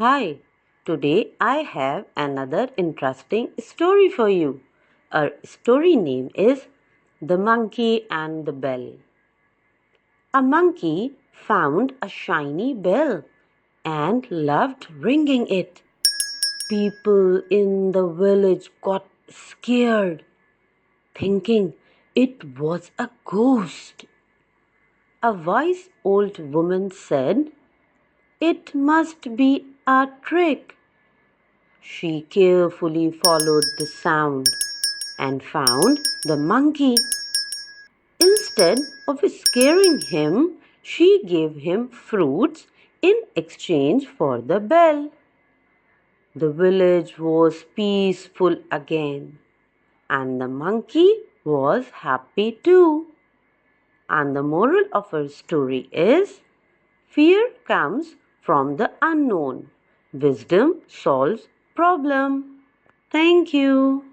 Hi, today I have another interesting story for you. Our story name is The Monkey and the Bell. A monkey found a shiny bell and loved ringing it. People in the village got scared, thinking it was a ghost. A wise old woman said, "It must be a trick." She carefully followed the sound and found the monkey. Instead of scaring him, she gave him fruits in exchange for the bell. The village was peaceful again, and the monkey was happy too. And the moral of our story is fear comes from the unknown. Wisdom solves problem. Thank you.